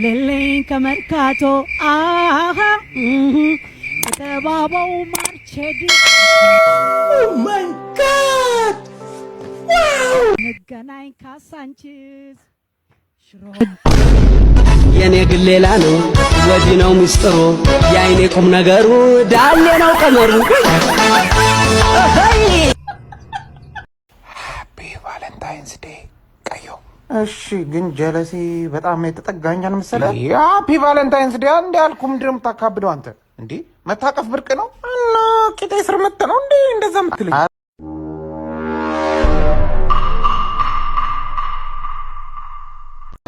ግልልኝ ከመርካቶ አሃ የተባበው ማርቼድ ማይ ጋድ ዋው ንገናኝ ካሳንቺስ ሽሮ የኔ ግን ሌላ ነው ወዲህ ነው ሚስጥሩ የአይኔ ቁም ነገሩ ዳሌ ነው ቀመሩ ሃፒ ቫለንታይንስ ዴይ ቀዮ እሺ ግን ጀለሴ በጣም የተጠጋኛል መሰለህ ሃፒ ቫለንታይንስ ዴይ አንዴ አልኩ ምንድን ነው የምታካብደው አንተ እንዴ መታቀፍ ብርቅ ነው እና ቂጤ ስር መጥ ነው እንዴ እንደዛ የምትለኝ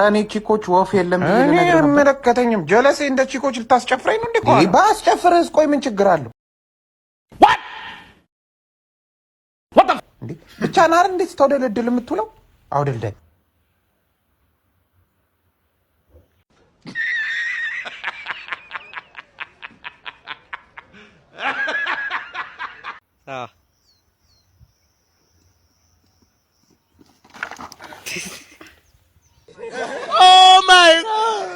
እኔ ቺኮች ወፍ የለም እኔ አይመለከተኝም ጀለሴ እንደ ቺኮች ልታስጨፍረኝ ነው እንዴ ባስጨፍርህስ ቆይ ምን ችግር አለው እንዴ ብቻ ናር እንዴት ተወደለድል የምትውለው አውደልደል Oh my God.